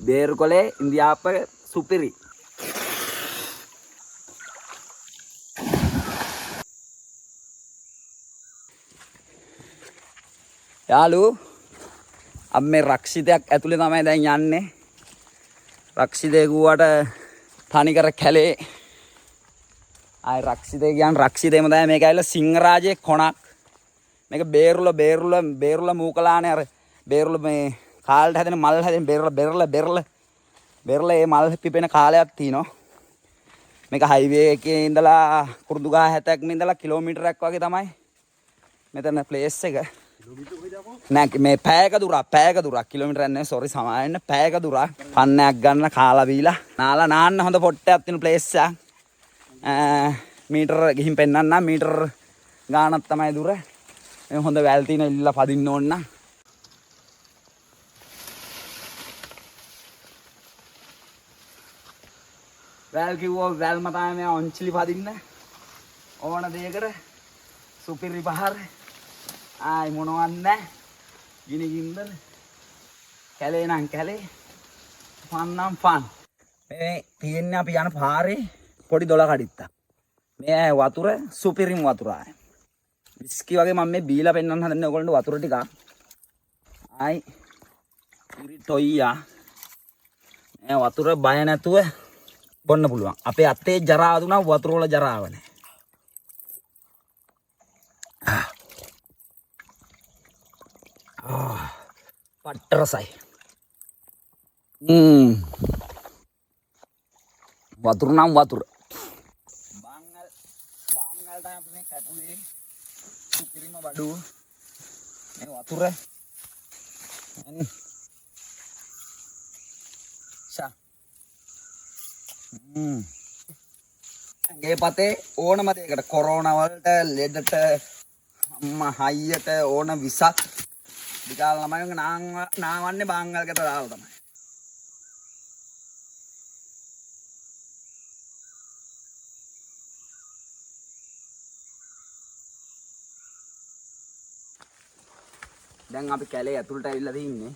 බේරුකොලේ ඉන්දියාප්ප සුපිරි. යාළුවෝ අපි මේ රක්ෂිතයක් ඇතුලේ තමයි දැන් යන්නේ. රක්ෂිතේ ගුවට තනිකර කැලේ. ආයි රක්ෂිතේ කියන්නේ රක්ෂිතේම තමයි මේක ඇවිල්ලා සිංහරාජයේ කොණක්. මේක බේරුල මූකලානේ අර බේරුල මේ කාලට හැදෙන මල් හැදෙන බෙරළ මේ මල් පිපෙන කාලයක් තියෙනවා. මේක හයිවේ එකේ ඉඳලා කුරුදුගහ 70ක් ඉඳලා කිලෝමීටරයක් වගේ තමයි මෙතන ප්ලේස් එක. නෑ මේ පැයක දුරක් කිලෝමීටරයක් නෙවෙයි සෝරි සමාවෙන්න පැයක දුරක් පන්නයක් ගන්න කාලා බීලා නාලා නාන්න හොඳ පොට්ටයක් තියෙන ප්ලේස් එක. මීටර ගිහින් පෙන්නන්න මීටර ගානක් තමයි දුර. මේ හොඳ වැල් තියෙන ඉල්ලලා පදින්න ඕන නම් වැල් කිව්වෝ වැල්ම තමයි මේ ඔන්චිලි පදින්න ඕන දෙයකට සුපිරි පහර ආයි මොනවත් නැහැ ගිනි ගින්දර කැලේ නම් කැලේ ෆන් නම් ෆන් මේ තියෙන්නේ අපි යන පාරේ පොඩි දොල කඩਿੱත්තක් මේ වතුර සුපිරිම වතුරයි විස්කි වගේ මම මේ බීලා පෙන්නන්න හදන්නේ ඔයගොල්ලන්ට වතුර ටිකක් ආයි ඉරි ටොයියා මේ වතුර බය නැතුව බොන්න පුළුවන්. අපේ අතේ ජරාව දුනා වතුර වල ජරාව නැහැ. පට්ට රසයි. වතුර නම් වතුර. බාංගල් තමයි අපි මේ කැටුවේ සුපිරිම බඩුව. මේ වතුර ගේ පතේ ඕනම දෙයකට කොරෝනා වලට ලෙඩට හයියට ඕන විසක් විකාල ළමයි නාවන්නේ බාංගල්කට දාලා තමයි. දැන් අපි කැලේ ඇතුළට ඇවිල්ලා තින්නේ.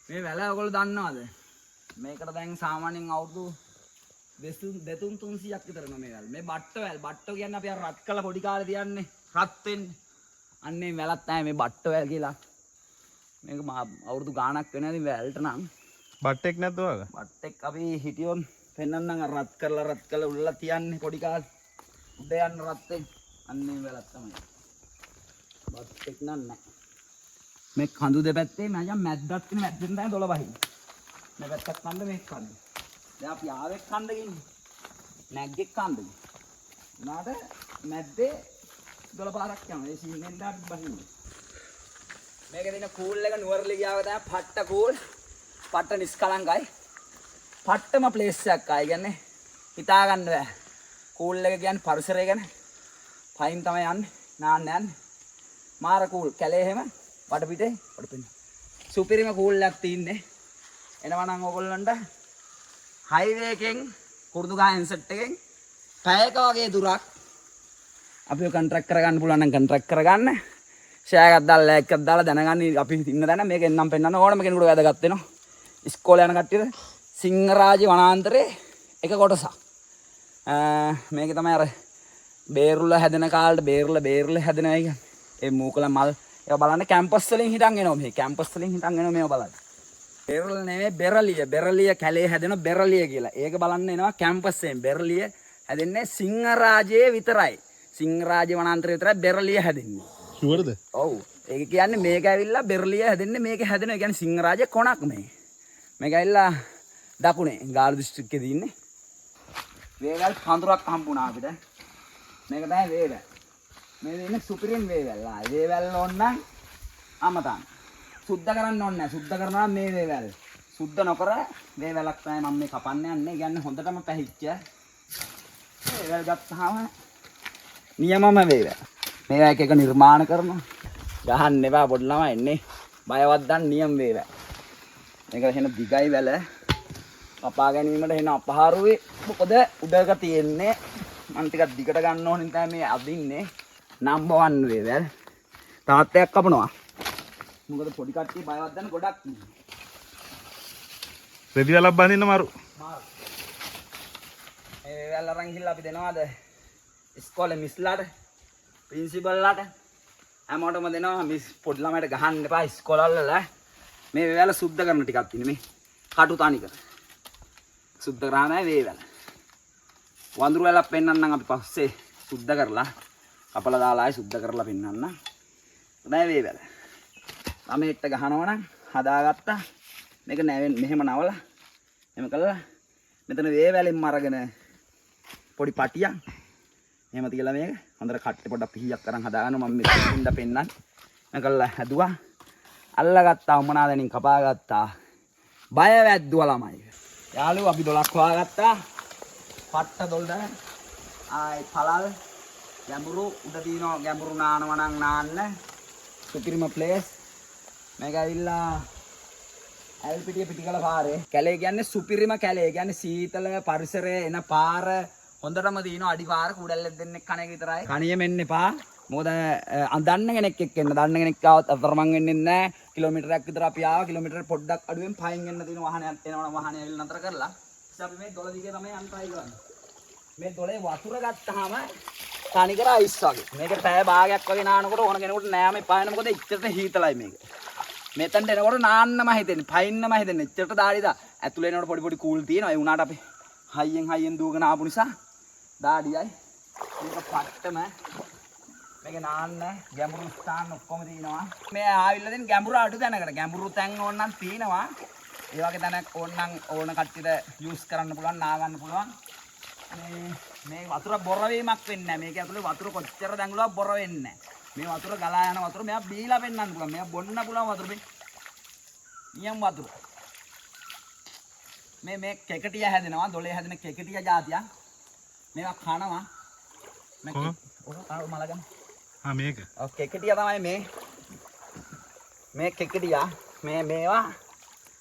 මේ වැල ඔයගොල්ලෝ දන්නවද? මේකට දැන් සාමාන්‍යයෙන් අවුරුදු 200-300ක් විතර නෝ මේ වැල්. මේ බට්ටෝ කියන්නේ අපි අර රත් කළ පොඩි කාලේ තියන්නේ රත් වෙන්නේ. අන්නේ වැලක් තමයි මේ බට්ටෝ වැල් කියලා. මේක අවුරුදු ගාණක් වෙනවා ඉතින් වැල්ට නම්. බට්ටෙක් නැද්ද ඔයාලා? බට්ටෙක් අපි හිටියොත් පෙන්නන්නම් අර රත් කරලා උල්ලලා තියන්නේ පොඩි කාලේ. උඩ යන්න රත් වෙන්නේ. අන්නේ වැලක් තමයි. බට්ටෙක් නෑ. මේ කඳු දෙපැත්තේ මචං මැද්දක් තියෙන මැද්දෙන් තමයි දොළ වහින්නේ. මේ පැත්තක් කන්ද මේක කන්ද. දැන් අපි ආවෙක් කන්ද ගින්නේ. නැග්ගෙක් කන්ද. උනාට මැද්දේ දොළ පාරක් යනවා. ඒ සීනෙන් දාට බහින්නේ. මේක දින කූල් එක නුවරලි ගියාව තමයි පට්ට කූල්. පට්ට නිස්කලංකයි. පට්ටම ප්ලේස් එකක් ආයි කියන්නේ හිතා ගන්න බෑ. කූල් එක කියන්නේ පරිසරය ගැන. පයින් තමයි යන්නේ. නාන්න යන්නේ. මාර කූල් කැලේ හැම වටපිටේ වටපින්න. සුපිරිම කූල් එකක් තින්නේ. එනවා නම් ඕගොල්ලන්ට හයිවේ එකෙන් කුරුදුගහ ඉන්සෙට් එකෙන් පැයක වගේ දුරක් අපිව කන්ට්‍රැක්ට් කරගන්න පුළුවන් නම් කන්ට්‍රැක්ට් කරගන්න. ෂෙයාර් එකක් දාලා ලයික් එකක් දාලා දැනගන්න අපි ඉන්න තැන මේක එන්නම් පෙන්නන්න ඕනම කෙනෙකුට වැදගත් වෙනවා. ඉස්කෝලේ යන කට්ටියට සිංහරාජේ වනාන්තරේ එක කොටසක්. මේක තමයි අර බේරුල හැදෙන කාලේ බේරුල හැදෙනවා කියන්නේ. ඒ මූකල මල් ඒවා බලන්න කැම්පස් වලින් හිටන් එනවා මේ කැම්පස් වලින් හිටන් එනවා මේවා බලන්න. බෙරළ නෙමෙයි බෙරළිය කැලේ හැදෙන බෙරළිය කියලා. ඒක බලන්න එනවා කැම්පස් එකෙන්. බෙරළිය හැදෙන්නේ සිංහරාජයේ විතරයි. සිංහරාජේ වනාන්තරේ විතරයි බෙරළිය හැදෙන්නේ. ෂුවර්ද? ඔව්. ඒක කියන්නේ මේක ඇවිල්ලා බෙරළිය හැදෙන්නේ මේක හැදෙනවා. ඒ කියන්නේ සිංහරාජයේ කොණක් මේ. මේක ඇවිල්ලා දකුණේ ගාල්ල දිස්ත්‍රික්කේ තියෙන්නේ. වේවැල් කඳුරක් හම්බුණා අපිට. මේක තමයි වේවැල්. මේ දෙන්නේ සුපිරිම වේවැල්. වේවැල් ඕන නම් අමතන්න. සුද්ධ කරන්න ඕනේ නැහැ. සුද්ධ කරනවා මේ වේවැල්. සුද්ධ නොකර වේවැලක් තමයි මම මේ කපන්න යන්නේ. කියන්නේ හොඳටම පැහිච්ච. වේවැල් ගත්තාම නියමම වේවැල්. මේවා එක එක නිර්මාණ කරනවා. ගහන්න එපා පොඩි ළමයි එන්නේ. බයවත් දන් නියම වේවැල්. මේක එහෙන දිගයි වැල. කපා ගැනීමට එහෙන අපහාරුවේ. මොකද උඩක තියෙන්නේ මම ටිකක් දිගට ගන්න ඕනේ තමයි මේ අදින්නේ. නම්බර් 1 වේවැල්. තාත්තයක් කපනවා. මොකද පොඩි කට්ටිය බයවත් දන්න ගොඩක් ඉන්නේ. රෙදි වලක් බඳින්න මාරු. මාරු. මේ වේවැල් අරන් ගිහලා අපි දෙනවාද ඉස්කෝලේ මිස්ලාට ප්‍රින්සිපල්ලාට හැමෝටම දෙනවා මිස් පොඩි ළමයට ගහන්න එපා ඉස්කෝලවල මේ වේවැල් සුද්ධ කරන ටිකක් තියෙන මේ කටු තනි කර සුද්ධ කරා නැහැ වේවැල් වඳුරු වලක් පෙන්නන්නම් අපි පස්සේ සුද්ධ කරලා කපලා දාලා ආයි සුද්ධ කරලා පෙන්නන්න නැහැ වේවැල් ළමයට ගහනවා නම් හදාගත්තා මේක නැවෙන් මෙහෙම නවලා එහෙම කළා මෙතන වේවැලෙන් අරගෙන පොඩි පටියක් එහෙම තියලා මේක හොඳට කට්ටේ පොඩ්ඩක් පිහියක් අරන් හදාගන්න මම මේ දෙන්න පෙන්නන්න මේකල්ලා හැදුවා අල්ලගත්තා මොනාදෙනින් කපාගත්තා බය වැද්දුවා ළමයි යාළුවෝ අපි 12ක් හොයාගත්තා පට්ට දොල් දාන ආයි පළල් ගැඹුරු උඩ දිනන ගැඹුරු නානවා නම් නාන්න සුපිරිම ප්ලේස් මේක ඇවිල්ලා ඇල්පිටිය පිටිකල පාරේ කැලේ කියන්නේ සුපිරිම කැලේ කියන්නේ සීතල පරිසරයේ එන පාර හොඳටම දිනන අඩි පාර කුඩල්ලෙක් දෙන්නෙක් කණ එක විතරයි කණියෙම එන්න එපා මොකද දන්න කෙනෙක් එක්ක එන්න දන්න කෙනෙක් ආවත් අතරමං වෙන්නේ නැහැ කිලෝමීටරයක් විතර අපි ආවා කිලෝමීටර පොඩ්ඩක් අඩුවෙන් පයින් එන්න තියෙන වාහනයක් එනවනම් වාහනය ඇවිල්ලා නතර කරලා ඉතින් අපි මේ දොළ දිගේ තමයි යන්න try කරන්නේ මේ දොලේ වතුර ගත්තාම තනි කර අයිස් වගේ මේක පැය භාගයක් වගේ නානකොට ඕන කෙනෙකුට නෑම එපා වෙන මොකද ඉච්චරට හීතලයි මේක මෙතනට එනකොට නාන්නම හිතෙන්නේ පයින්නම හිතෙන්නේ ඉච්චරට දාඩියද ඇතුලේ එනකොට පොඩි පොඩි කූල් තියෙනවා ඒ උනාට අපි හයියෙන් දුවගෙන ආපු නිසා දාඩියයි මේක පට්ටම මේක නාන්න ගැඹුරු ස්ථාන ඔක්කොම තියෙනවා මේ ආවිල්ලා දෙන ගැඹුරු අඩු තැනකට ගැඹුරු තැන් ඕනනම් තියෙනවා ඒ වගේ තැනක් ඕනනම් ඕන කට්ටියට යූස් කරන්න පුළුවන් නා ගන්න පුළුවන් මේ වතුර බොර වීමක් වෙන්නේ නැහැ මේක ඇතුලේ වතුර කොච්චර දැඟලුවා බොර වෙන්නේ නැහැ මේ වතුර ගලා යන වතුර මෙයා බීලා පෙන්නන්න පුළුවන් මෙයා බොන්න පුළුවන් වතුර නියම් වතුර මේ කෙකටිය හැදෙනවා දොලේ හැදෙන කෙකටිය జాතියක් මේවා කනවා මල ගන්න මේක කෙකටිය තමයි මේ කෙකටිය මේවා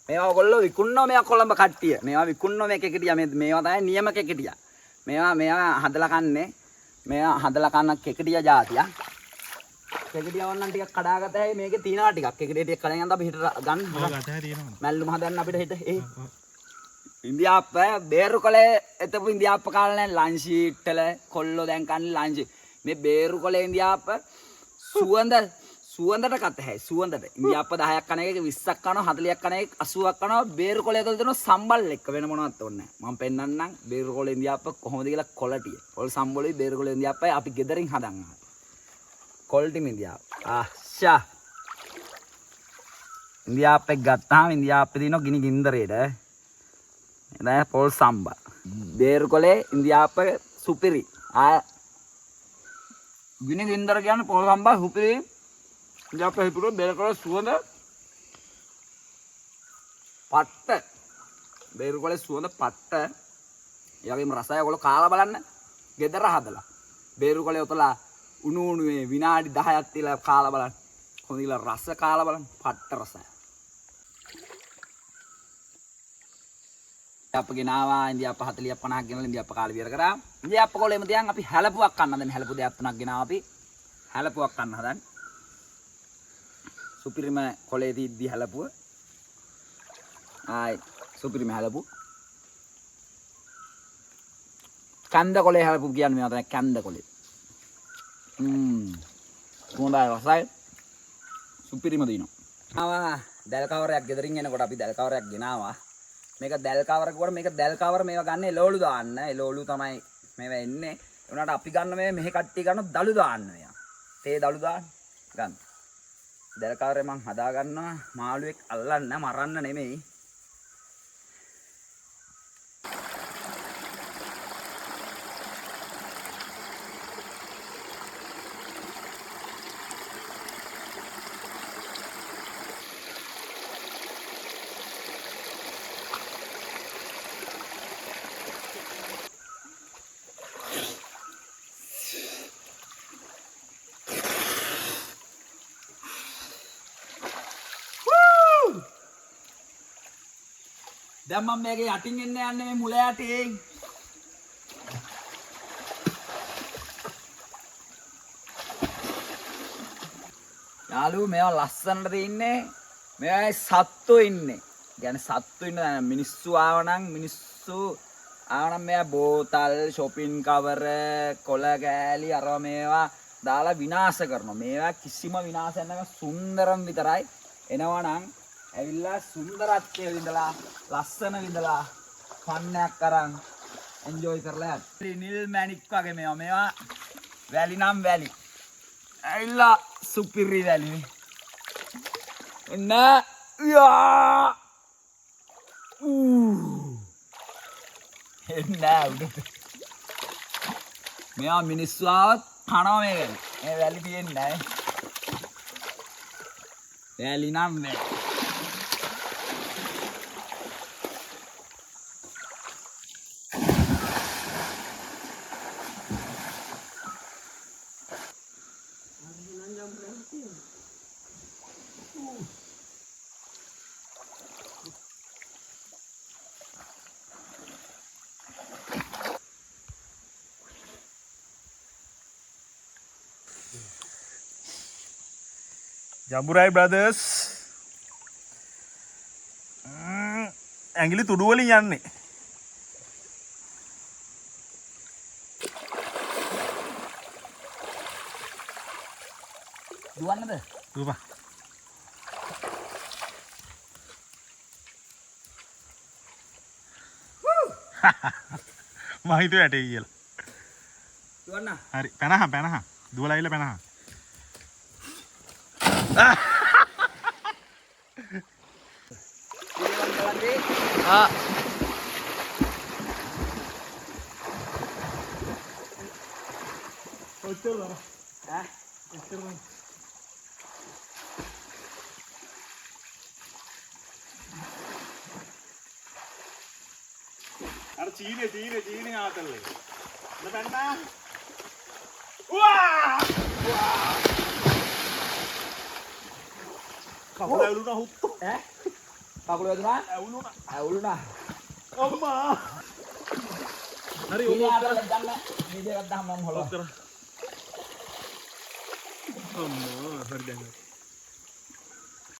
ඔයගොල්ලෝ විකුණනවා මේවා කොළඹ කට්ටිය මේවා විකුණනවා මේ කෙකටිය මේවා තමයි නියම කෙකටිය මේවා හදලා කන්නේ මේවා හදලා කන කෙකටිය జాතියක් කෙකටිය වන්නම් ටිකක් කඩාගත හැයි මේකේ තියෙනවා ටිකක් කෙකටිය ටික කඩන් යන්න අපි හිට ගන්න මැල්ලුම හදන්න අපිට හිට ඉන්දියාප්ප බේරුකොලේ එතපු ඉන්දියාප්ප කාලේ ලන්ච් ෂීට්වල කොල්ලෝ දැන් කන්නේ ලන්ච් මේ බේරුකොලේ ඉන්දියාප්ප සුවඳට කත හැයි සුවඳට ඉන්දියාප්ප 10ක් කන එක 20ක් කනවා 40ක් කන එක 80ක් කනවා බේරුකොලේ ඇතුළේ තියෙන සම්බල් එක්ක වෙන මොනවත් ඕනේ නැහැ මම පෙන්නන්නම් බේරුකොලේ ඉන්දියාප්ප කොහොමද කියලා කොලටිය ඔල් සම්බලුයි බේරුකොලේ ඉන්දියාප්පයි අපි ගෙදරින් හදන්නවා කොල්ටි ඉන්දියාප්ප ආෂා ඉන්දියාප්පෙක් ගත්තාම ඉන්දියාප්පේ තියෙන ගිනි ගින්දරේට දැන් පොල් සම්බා බේරුකොලේ ඉන්දියාප්ප සුපිරි ගිනි ගින්දර කියන්නේ පොල් සම්බා සුපිරි ඉන්දියාප්ප හිපුරෝ බේරුකොලේ සුවඳ පට්ට බේරුකොලේ සුවඳ පට්ට ඒ වගේම රසය ඔයගොල්ලෝ කාලා බලන්න ගෙදර හදලා බේරුකොලේ උතලා උණුවේ විනාඩි 10ක් තියලා කාලා බලන්න කොහොමද රස කාලා බලන්න පට්ට රසය ඉන්දියාප්ප ගෙනාවා ඉන්දියාප්ප 40ක් 50ක් ගෙනලා ඉන්දියාප්ප කාලේ විතර කරා ඉන්දියාප්ප කොලෙම තියන් අපි හැලපුවක් කන්න හදන හැලපු දෙයක් තුනක් ගෙනාවා අපි හැලපුවක් කන්න හදන සුපිරිම කොලේ තිද්දි හැලපුව ආයි සුපිරිම හැලපු කන්ද කොලේ හැලපු කියන්නේ මේවා තමයි කන්ද කොලේ හොඳයි රසයි සුපිරිම දිනවා දැල් කවරයක් ගෙදරින් එනකොට අපි දැල් කවරයක් ගෙනාවා මේක දැල් කවර කිව්වට මේක දැල් කවර මේවා ගන්න එළවලු දාන්න එළවලු තමයි මේවා එන්නේ ඒ උනාට අපි ගන්න මෙහෙ කට්ටිය ගන්න දළු දාන්න මෙයා තේ දළු දාන්න ගන්න දැල් කවරේ මං හදා ගන්නවා මාළුවෙක් අල්ලන්න මරන්න නෙමෙයි දැන් මම මේකේ යටින් එන්න යන්නේ මේ මුල යටින් යාළුවෝ මේවා ලස්සනට තින්නේ මේවා සත්තු ඉන්නේ කියන්නේ සත්තු ඉන්න තැන. මිනිස්සු මිනිස්සු ආවනම් මෙයා බෝතල්, shopping cover, කොළ කෑලි අරව මේවා දාලා විනාශ කරනවා. මේවා කිසිම විනාශයක් නැක සුන්දරම් විතරයි. එනවා නම් ඇවිල්ලා සුන්දරත්වයේ විඳලා ලස්සන විඳලා පන්නයක් අරන් එන්ජොයි කරලා යන්න. නිල් මැණික් වගේ මේවා වැලි නම් වැලි. ඇවිල්ලා සුපිරි වැලි. එන්න යා එන්න උඩට. මෙයා මිනිස්සු ආවත් කනවා මේ වැලි. මේ වැලි තියෙන්නේ නැහැ. වැලි නම් වැලි. ජඹුරයි බ්‍රදර්ස් ඇඟිලි තුඩු වලින් යන්නේ. දුවන්නද? දුවපන්. මම හිතුවේ ඇටේ කියලා. දුවන්න. හරි පැනහන්. දුවලා ඉල්ල පැනහන්. Ah. අර චීනේ ආතල්ලේ. නපන්නා. වා! කකුල ඇවුලුනා හුත්තු. කකුල වැදුනා? ඇවුලුනා. අම්මා. හරි ඔක කරලා ගන්න. වීඩියෝ එකක් දාන්න මම හොලව. අම්මා හරි දැන්.